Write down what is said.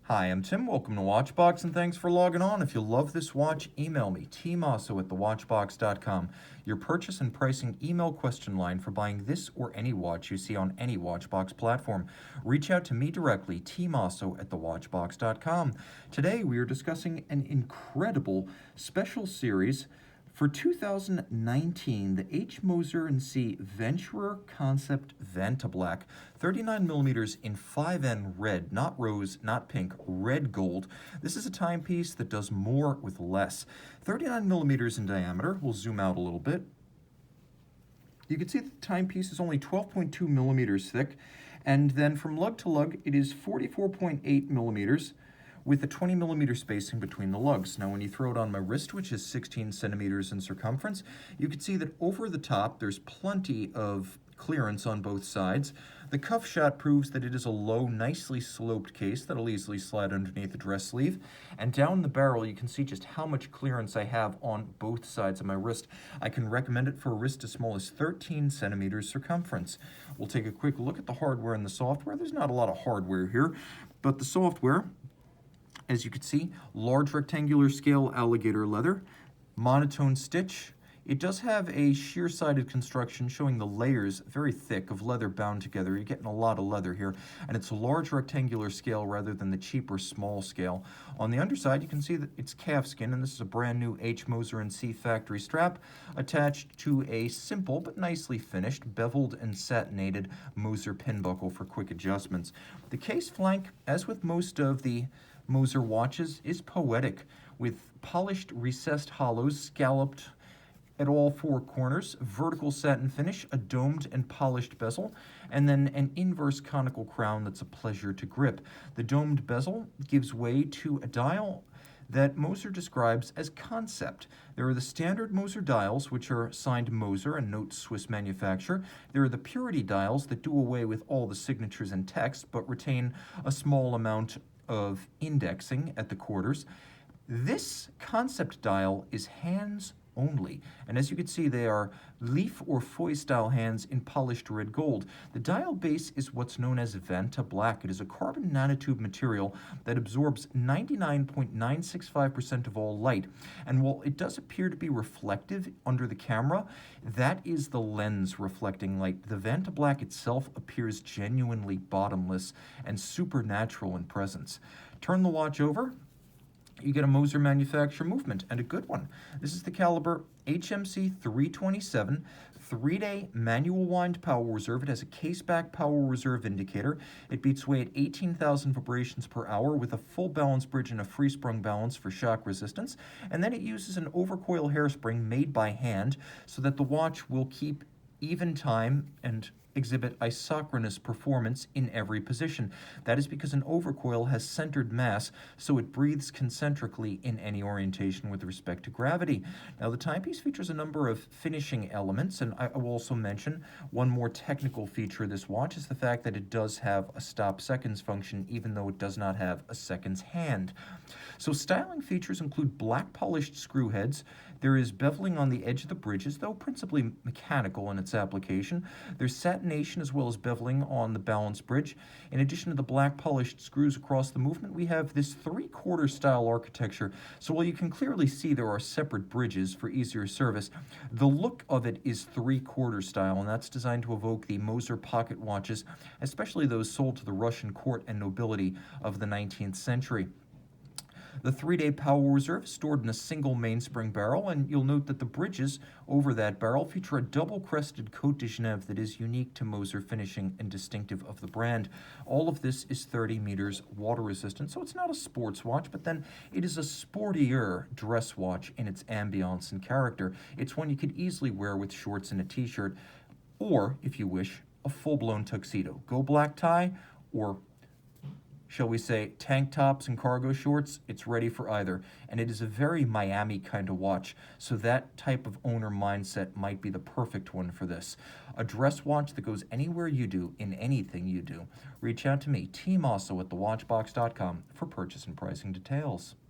Hi, I'm Tim. Welcome to Watchbox, and thanks for logging on. If you love this watch, email me, tmosso@thewatchbox.com. Your purchase and pricing email question line for buying this or any watch you see on any Watchbox platform. Reach out to me directly, tmosso@thewatchbox.com. Today, we are discussing an incredible special series for 2019, the Moser Cie Venturer Concept Vantablack, 39 millimeters in 5N red, not rose, not pink, red gold. This is a timepiece that does more with less. 39 millimeters in diameter. We'll zoom out a little bit. You can see the timepiece is only 12.2 millimeters thick, and then from lug to lug, it is 44.8 millimeters with a 20 millimeter spacing between the lugs. Now when you throw it on my wrist, which is 16 centimeters in circumference, you can see that over the top there's plenty of clearance on both sides. The cuff shot proves that it is a low, nicely sloped case that'll easily slide underneath the dress sleeve. And down the barrel, you can see just how much clearance I have on both sides of my wrist. I can recommend it for a wrist as small as 13 centimeters circumference. We'll take a quick look at the hardware and the software. There's not a lot of hardware here, but the software, as you can see, large rectangular scale alligator leather, monotone stitch. It does have a sheer-sided construction showing the layers very thick of leather bound together. You're getting a lot of leather here, and it's a large rectangular scale rather than the cheaper small scale. On the underside, you can see that it's calfskin, and this is a brand new Moser Cie factory strap attached to a simple but nicely finished, beveled and satinated Moser pin buckle for quick adjustments. The case flank, as with most of the Moser watches, is poetic, with polished recessed hollows scalloped at all four corners, vertical satin finish, a domed and polished bezel, and then an inverse conical crown that's a pleasure to grip. The domed bezel gives way to a dial that Moser describes as concept. There are the standard Moser dials, which are signed Moser and note Swiss manufacturer. There are the purity dials that do away with all the signatures and text, but retain a small amount of indexing at the quarters. This concept dial is hands only, and as you can see, they are leaf or foy style hands in polished red gold. The dial base is what's known as Vantablack. It is a carbon nanotube material that absorbs 99.965% of all light, and while it does appear to be reflective under the camera, that is the lens reflecting light. The Vantablack itself appears genuinely bottomless and supernatural in presence. Turn the watch over, you get a Moser manufacturer movement, and a good one. This is the caliber HMC 327, 3-day manual wind power reserve. It has a caseback power reserve indicator. It beats away at 18,000 vibrations per hour with a full balance bridge and a free sprung balance for shock resistance. And then it uses an overcoil hairspring made by hand so that the watch will keep even time and exhibit isochronous performance in every position. That is because an overcoil has centered mass, so it breathes concentrically in any orientation with respect to gravity. Now, the timepiece features a number of finishing elements, and I will also mention one more technical feature of this watch is the fact that it does have a stop seconds function, even though it does not have a seconds hand. So styling features include black polished screw heads. There is beveling on the edge of the bridges, though principally mechanical in its application. There's satination as well as beveling on the balance bridge. In addition to the black polished screws across the movement, we have this three-quarter style architecture. So while you can clearly see there are separate bridges for easier service, the look of it is three-quarter style, and that's designed to evoke the Moser pocket watches, especially those sold to the Russian court and nobility of the 19th century. The 3-day power reserve is stored in a single mainspring barrel, and you'll note that the bridges over that barrel feature a double-crested Côte de Genève that is unique to Moser finishing and distinctive of the brand. All of this is 30 meters water resistant, so it's not a sports watch, but then it is a sportier dress watch in its ambiance and character. It's one you could easily wear with shorts and a t-shirt, or, if you wish, a full-blown tuxedo. Go black tie, or shall we say, tank tops and cargo shorts, it's ready for either. And it is a very Miami kind of watch, so that type of owner mindset might be the perfect one for this. A dress watch that goes anywhere you do, in anything you do. Reach out to me, tmosso@thewatchbox.com, for purchase and pricing details.